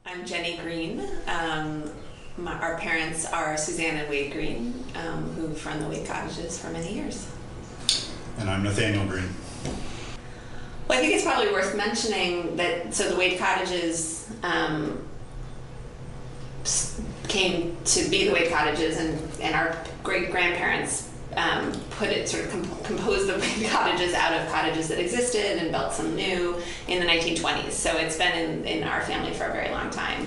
I'm Jennie Greene. Our parents are Suzanne and Wade Greene, who've run the Wade Cottages for many years. And I'm Nathanael Greene. Well, I think it's probably worth mentioning that, so the Wade Cottages came to be the Wade Cottages, and our great-grandparents composed the Wade Cottages out of cottages that existed and built some new in the 1920s. So it's been in our family for a very long time.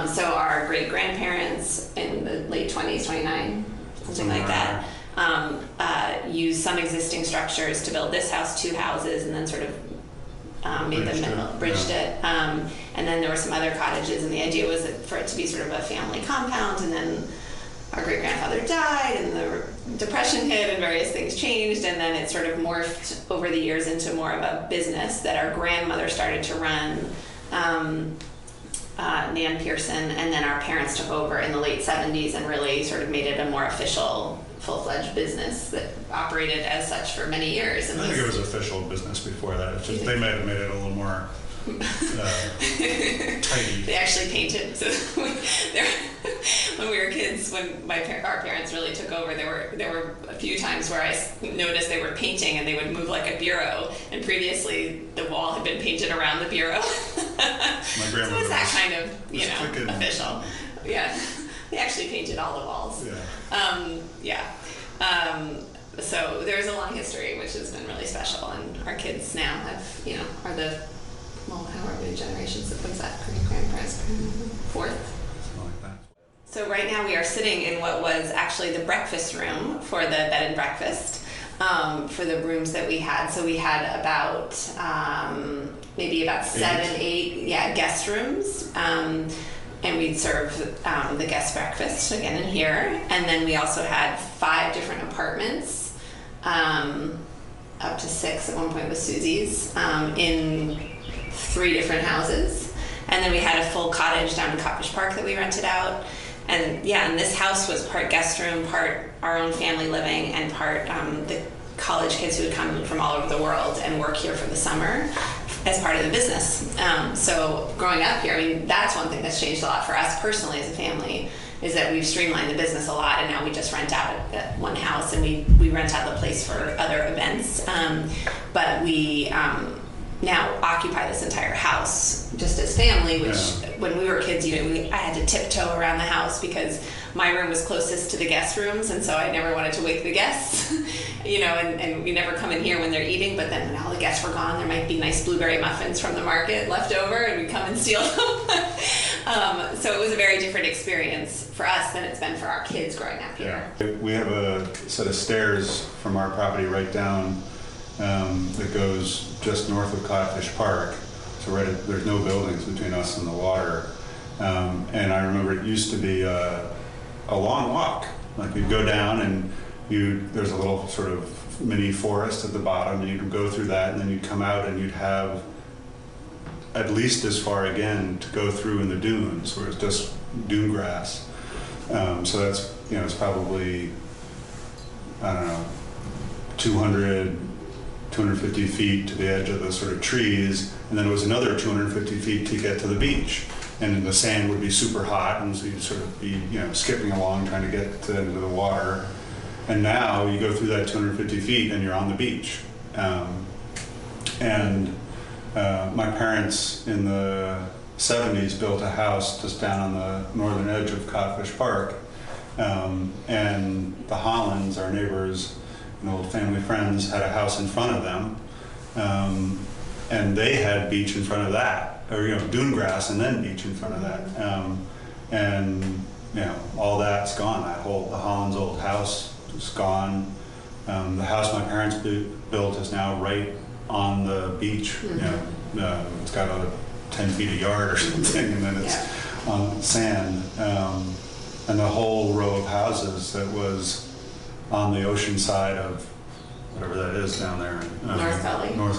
So our great-grandparents in the late 20s, 29, something like that, used some existing structures to build this house, two houses, and then sort of bridged it. And then there were some other cottages, and the idea was for it to be sort of a family compound, and then our great-grandfather died, and the Depression hit, and various things changed, and then it sort of morphed over the years into more of a business that our grandmother started to run, Nan Pearson, and then our parents took over in the late 70s and really sort of made it a more official, full-fledged business that operated as such for many years. And I think it was official business before that. It's just, they might have made it a little more tidy. They actually painted. So when we were kids, when our parents really took over, there were a few times where I noticed they were painting and they would move like a bureau, and previously the wall had been painted around the bureau. My grandmother so it's that kind of, official. Yeah. They actually painted all the walls. So there's a long history, which has been really special, and our kids now have, are the, how are many generations? What's that? Great-grandparents? Fourth? Something like that. So right now we are sitting in what was actually the breakfast room for the bed and breakfast, for the rooms that we had. So we had about, maybe about 8 guest rooms. And we'd serve the guest breakfast again in here. And then we also had 5 different apartments, up to 6 at one point with Susie's, in 3 different houses. And then we had a full cottage down in Codfish Park that we rented out. And this house was part guest room, part our own family living, and part the college kids who would come from all over the world and work here for the summer as part of the business. So growing up here, that's one thing that's changed a lot for us personally as a family, is that we've streamlined the business a lot, and now we just rent out at one house, and we rent out the place for other events. But we now occupy this entire house just as family, which when we were kids, I had to tiptoe around the house because my room was closest to the guest rooms, and so I never wanted to wake the guests, and we never come in here when they're eating, but then when all the guests were gone, there might be nice blueberry muffins from the market left over, and we'd come and steal them. So it was a very different experience for us than it's been for our kids growing up here. We have a set of stairs from our property right down that goes just north of Codfish Park. So there's no buildings between us and the water. And I remember it used to be a long walk. Like you'd go down and there's a little sort of mini forest at the bottom, and you'd go through that, and then you'd come out and you'd have at least as far again to go through in the dunes where it's just dune grass. So that's, it's probably, 250 feet to the edge of the sort of trees, and then it was another 250 feet to get to the beach. And the sand would be super hot, and so you'd sort of be, skipping along trying to get into the water. And now you go through that 250 feet and you're on the beach. My parents in the 70s built a house just down on the northern edge of Codfish Park. And the Hollands, our neighbors, old family friends, had a house in front of them. And they had beach in front of that, or dune grass and then beach in front of that, all that's gone. The Holland's old house is gone. The house my parents built is now right on the beach. Mm-hmm. It's got about 10 feet a yard or something, and then it's on sand. And the whole row of houses that was on the ocean side of whatever that is down there, North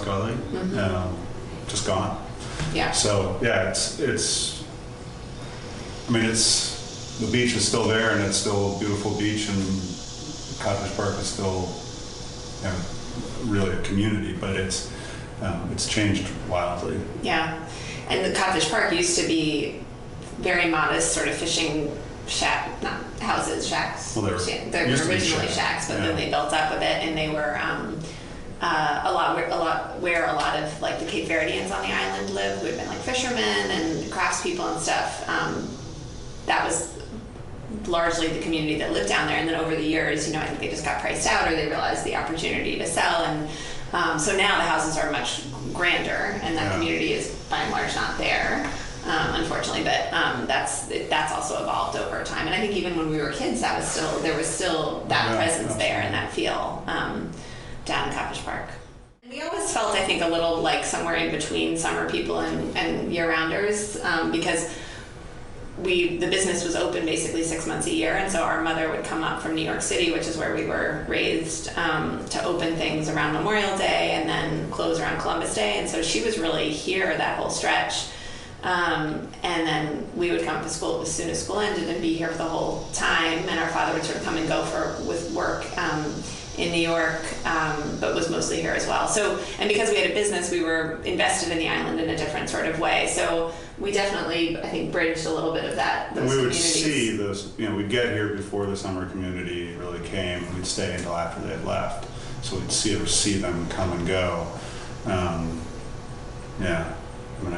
Gully, mm-hmm. Just gone. Yeah. So the beach is still there, and it's still a beautiful beach, and Codfish Park is still really a community, but it's changed wildly. Yeah, and the Codfish Park used to be very modest sort of fishing shack, not houses, shacks. Well, they were originally shacks, but then they built up with it, and they were a lot where a lot of like the Cape Verdeans on the island lived, who had been like fishermen and craftspeople and stuff. That was largely the community that lived down there, and then over the years, I think they just got priced out, or they realized the opportunity to sell, and so now the houses are much grander, and that community is by and large not there, unfortunately. But that's also evolved over time, and I think even when we were kids, there was still that presence there and that feel down in Codfish Park. And we always felt, I think, a little like somewhere in between summer people and year-rounders, because the business was open basically 6 months a year, and so our mother would come up from New York City, which is where we were raised, to open things around Memorial Day and then close around Columbus Day, and so she was really here that whole stretch. And then we would come up to school as soon as school ended and be here for the whole time, and our father would sort of come and go with work in New York, but was mostly here as well. So, and because we had a business, we were invested in the island in a different sort of way. So we definitely, I think, bridged a little bit of that. And we would see those, we'd get here before the summer community really came, and we'd stay until after they had left. So we'd see them come and go. I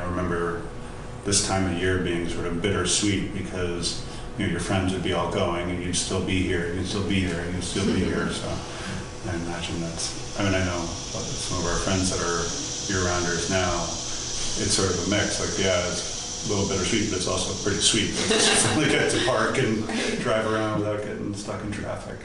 remember this time of year being sort of bittersweet, because your friends would be all going, and you'd still be here, you'd still be here, and you'd still be here. So I imagine I know some of our friends that are year-rounders now, it's sort of a mix. Like, it's a little bittersweet, but it's also pretty sweet. It's just finally get to park and drive around without getting stuck in traffic.